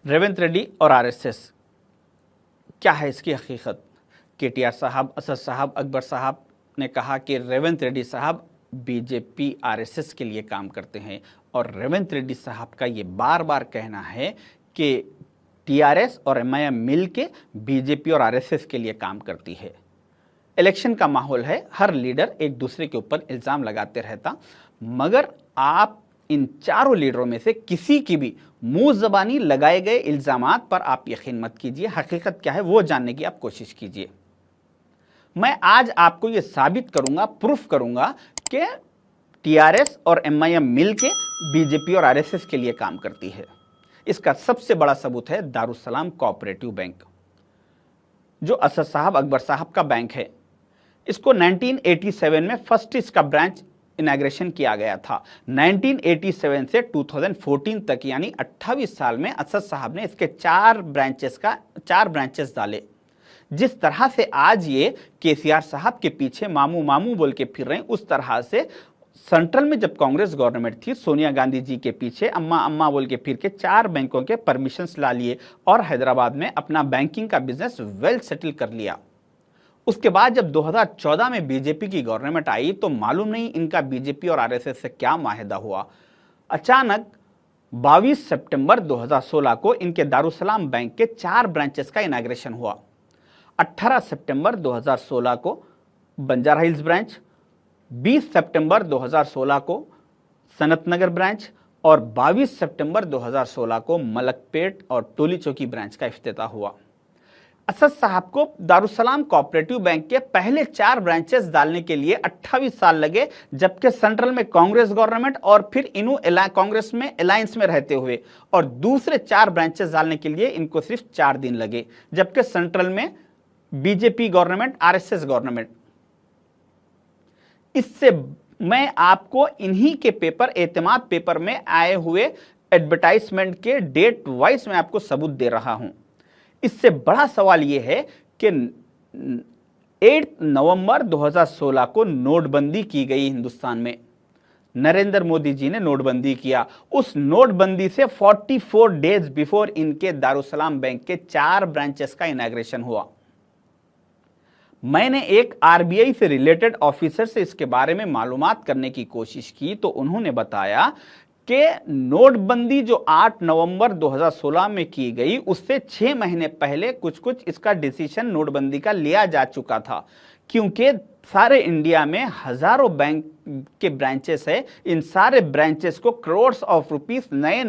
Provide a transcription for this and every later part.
रेवंत रेड्डी और आरएसएस, क्या है इसकी हकीकत? केटीआर साहब, असद साहब, अकबर साहब ने कहा कि रेवंत रेड्डी साहब बीजेपी आरएसएस के लिए काम करते हैं, और रेवंत रेड्डी साहब का ये बार बार कहना है कि टीआरएस और एमआईएम मिल के बीजेपी और आरएसएस के लिए काम करती है। इलेक्शन का माहौल है, हर लीडर एक दूसरे के ऊपर इल्ज़ाम लगाते रहता, मगर आप इन चारों लीडरों में से किसी की भी मुंह ज़बानी लगाए गए इल्ज़ामात पर आप यकीन मत कीजिए। हकीकत क्या है वो जानने की आप कोशिश कीजिए। मैं आज आपको ये साबित करूंगा, प्रूफ करूंगा कि टीआरएस और एमआईएम मिलके बीजेपी और आरएसएस के लिए काम करती है। इसका सबसे बड़ा सबूत है दारुसलाम कोऑपरेटिव बैंक, जो असद साहब, अकबर साहब का बैंक है। इसको 1987 में फर्स्ट इसका ब्रांच इनॉग्रेशन किया गया था। 1987 से 2014 तक यानी 28 साल में असद साहब ने इसके चार ब्रांचेस डाले। जिस तरह से आज ये केसीआर साहब के पीछे मामू मामू बोल के फिर रहे हैं, उस तरह से सेंट्रल में जब कांग्रेस गवर्नमेंट थी, सोनिया गांधी जी के पीछे अम्मा अम्मा बोल के फिर के चार बैंकों के परमिशंस ला लिए और हैदराबाद में अपना बैंकिंग का बिजनेस वेल सेटल कर लिया। उसके बाद जब 2014 में बीजेपी की गवर्नमेंट आई तो मालूम नहीं इनका बीजेपी और आरएसएस से क्या माहिदा हुआ। अचानक 22 सितंबर 2016 को इनके दारुसलाम बैंक के चार ब्रांचेस का इनॉग्रेशन हुआ। 18 सितंबर 2016 को बंजारा हिल्स ब्रांच, 20 सितंबर 2016 को सनत नगर ब्रांच और 22 सितंबर 2016 को मलकपेट और टोली चौकी ब्रांच का इफ्तिताह हुआ। असद साहब को दारुसलाम कोऑपरेटिव बैंक के पहले चार ब्रांचेस डालने के लिए 28 साल लगे, जबकि सेंट्रल में कांग्रेस गवर्नमेंट और फिर इन्हों कांग्रेस में अलायंस में रहते हुए और दूसरे चार ब्रांचेस डालने के लिए इनको सिर्फ 4 दिन लगे, जबकि सेंट्रल में बीजेपी गवर्नमेंट, आरएसएस गवर्नमेंट। इससे मैं आपको इन्हीं के पेपर, एतमाद पेपर में आए हुए एडवर्टाइजमेंट के डेट वाइज मैं आपको सबूत दे रहा हूं। इससे बड़ा सवाल यह है कि 8 नवंबर 2016 को नोटबंदी की गई हिंदुस्तान में। नरेंद्र मोदी जी ने नोटबंदी किया। उस नोटबंदी से 44 डेज बिफोर इनके दारुसलाम बैंक के 4 ब्रांचेस का इनॉग्रेशन हुआ। मैंने एक आरबीआई से रिलेटेड ऑफिसर से इसके बारे में मालूमात करने की कोशिश की तो उन्होंने बताया कि नोटबंदी जो 8 नवंबर 2016 में की गई उससे 6 महीने पहले कुछ इसका डिसीजन नोटबंदी का लिया जा चुका था, क्योंकि सारे इंडिया में हजारों बैंक के ब्रांचेस है। इन सारे ब्रांचेस को करोड़्स ऑफ रुपीस नए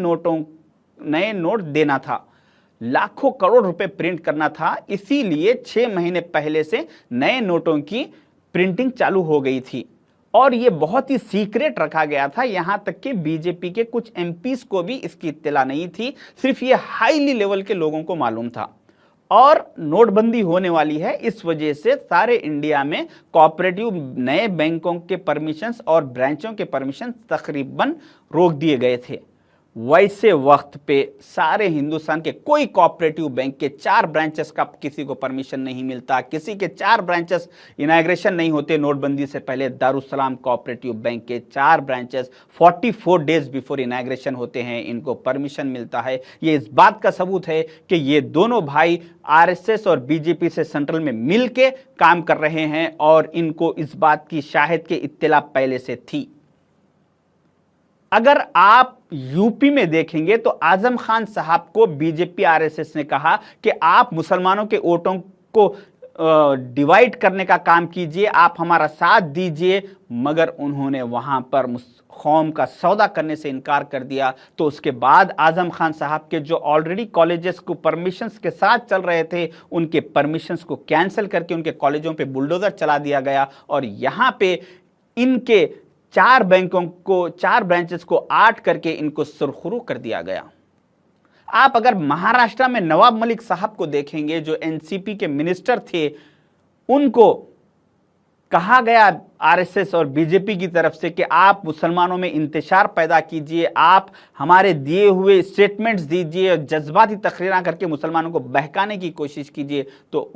नोट देना था, लाखों करोड़ रुपए प्रिंट करना था। इसीलिए 6 महीने पहले से नए नोटों की प्रिंटिंग चालू हो गई थी और ये बहुत ही सीक्रेट रखा गया था। यहां तक कि बीजेपी के कुछ एमपीज को भी इसकी इत्तला नहीं थी, सिर्फ ये हाईली लेवल के लोगों को मालूम था। और नोटबंदी होने वाली है, इस वजह से सारे इंडिया में कोऑपरेटिव नए बैंकों के परमिशंस और ब्रांचों के परमिशन तकरीबन रोक दिए गए थे। वैसे वक्त पे सारे हिंदुस्तान के कोई कोऑपरेटिव बैंक के 4 ब्रांचेस का किसी को परमिशन नहीं मिलता, किसी के 4 ब्रांचेस इनॉग्रेशन नहीं होते नोटबंदी से पहले। दारुसलाम कोऑपरेटिव बैंक के 4 ब्रांचेस 44 डेज बिफोर इनॉग्रेशन होते हैं, इनको परमिशन मिलता है। ये इस बात का सबूत है कि ये दोनों भाई आरएसएस और बीजेपी से सेंट्रल में मिल के काम कर रहे हैं और इनको इस बात की शाहिद के इत्तला पहले से थी। अगर आप यूपी में देखेंगे तो आजम खान साहब को बीजेपी आरएसएस ने कहा कि आप मुसलमानों के वोटों को डिवाइड करने का काम कीजिए, आप हमारा साथ दीजिए, मगर उन्होंने वहां पर कौम का सौदा करने से इनकार कर दिया। तो उसके बाद आजम खान साहब के जो ऑलरेडी कॉलेजेस को परमिशंस के साथ चल रहे थे, उनके परमिशंस को कैंसिल करके उनके कॉलेजों पे बुलडोजर चला दिया गया और यहां पे इनके 4 ब्रांचेस को 8 करके इनको सुरखरू कर दिया गया। आप अगर महाराष्ट्र में नवाब मलिक साहब को देखेंगे, जो एनसीपी के मिनिस्टर थे, उनको कहा गया आरएसएस और बीजेपी की तरफ से कि आप मुसलमानों में इंतशार पैदा कीजिए, आप हमारे दिए हुए स्टेटमेंट्स दीजिए, जज्बाती तकरीरें करके मुसलमानों को बहकाने की कोशिश कीजिए। तो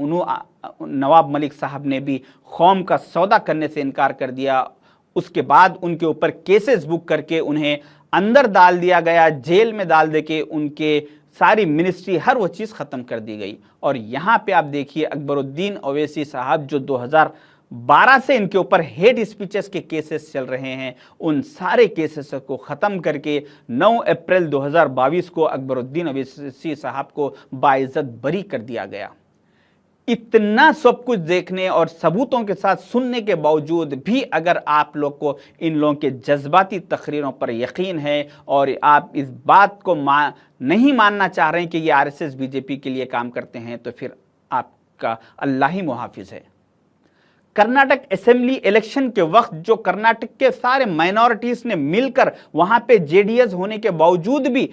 नवाब मलिक साहब ने भी कौम का सौदा करने से इनकार कर दिया। उसके बाद उनके ऊपर केसेस बुक करके उन्हें अंदर डाल दिया गया, जेल में डाल देके उनके सारी मिनिस्ट्री, हर वो चीज़ ख़त्म कर दी गई। और यहाँ पे आप देखिए अकबरुद्दीन ओवैसी साहब जो 2012 से इनके ऊपर हेट स्पीचेस के केसेस चल रहे हैं, उन सारे केसेस को ख़त्म करके 9 अप्रैल 2022 को अकबरुद्दीन ओवैसी साहब को बाइज्जत बरी कर दिया गया। इतना सब कुछ देखने और सबूतों के साथ सुनने के बावजूद भी अगर आप लोग को इन लोगों के जज्बाती तकरीरों पर यकीन है और आप इस बात को नहीं मानना चाह रहे हैं कि ये आरएसएस बीजेपी के लिए काम करते हैं, तो फिर आपका अल्लाह ही मुहाफिज है। कर्नाटक असेंबली इलेक्शन के वक्त जो कर्नाटक के सारे माइनॉरिटीज ने मिलकर वहां पे जेडीएस होने के बावजूद भी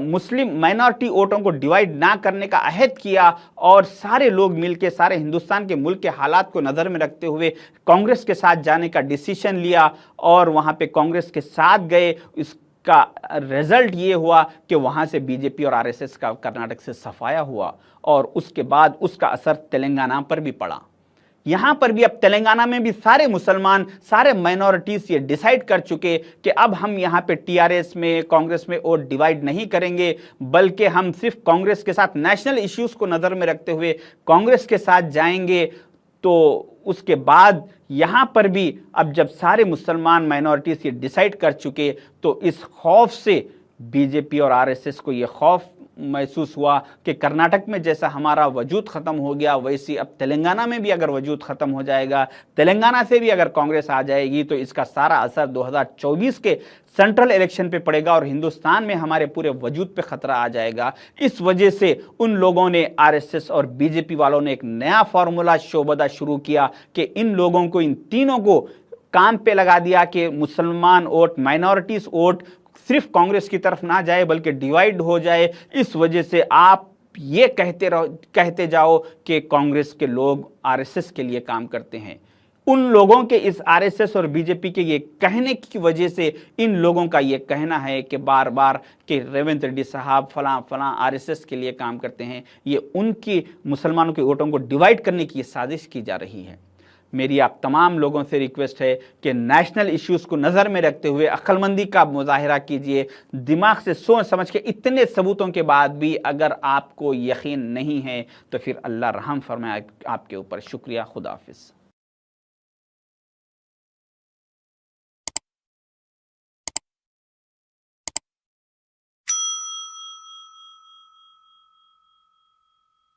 मुस्लिम माइनॉरिटी वोटों को डिवाइड ना करने का अहद किया और सारे लोग मिलकर सारे हिंदुस्तान के मुल्क के हालात को नज़र में रखते हुए कांग्रेस के साथ जाने का डिसीजन लिया और वहां पे कांग्रेस के साथ गए। इसका रिजल्ट ये हुआ कि वहां से बीजेपी और आरएसएस का कर्नाटक से सफाया हुआ और उसके बाद उसका असर तेलंगाना पर भी पड़ा। यहां पर भी अब तेलंगाना में भी सारे मुसलमान, सारे माइनॉरिटीज ये डिसाइड कर चुके कि अब हम यहां पे टीआरएस में, कांग्रेस में वोट डिवाइड नहीं करेंगे, बल्कि हम सिर्फ कांग्रेस के साथ नेशनल इश्यूज को नजर में रखते हुए कांग्रेस के साथ जाएंगे। तो उसके बाद यहां पर भी अब जब सारे मुसलमान माइनॉरिटीज ये डिसाइड कर चुके, तो इस खौफ से बीजेपी और आरएसएस को ये खौफ महसूस हुआ कि कर्नाटक में जैसा हमारा वजूद ख़त्म हो गया, वैसी अब तेलंगाना में भी अगर वजूद ख़त्म हो जाएगा, तेलंगाना से भी अगर कांग्रेस आ जाएगी, तो इसका सारा असर 2024 के सेंट्रल इलेक्शन पे पड़ेगा और हिंदुस्तान में हमारे पूरे वजूद पे ख़तरा आ जाएगा। इस वजह से उन लोगों ने, आरएसएस और बीजेपी वालों ने एक नया फार्मूला शोबदा शुरू किया कि इन लोगों को, इन तीनों को काम पे लगा दिया कि मुसलमान वोट, माइनॉरिटीज़ वोट सिर्फ कांग्रेस की तरफ ना जाए बल्कि डिवाइड हो जाए। इस वजह से आप ये कहते जाओ कि कांग्रेस के लोग आरएसएस के लिए काम करते हैं। उन लोगों के, इस आरएसएस और बीजेपी के ये कहने की वजह से इन लोगों का ये कहना है कि बार बार कि रेवंत रेड्डी साहब फलां आरएसएस के लिए काम करते हैं, ये उनकी मुसलमानों के वोटों को डिवाइड करने की साजिश की जा रही है। मेरी आप तमाम लोगों से रिक्वेस्ट है कि नेशनल इश्यूज़ को नज़र में रखते हुए अक्लमंदी का मुजाहिरा कीजिए, दिमाग से सोच समझ के। इतने सबूतों के बाद भी अगर आपको यकीन नहीं है तो फिर अल्लाह रहम फरमाए आपके ऊपर। शुक्रिया, खुदा हाफिज़।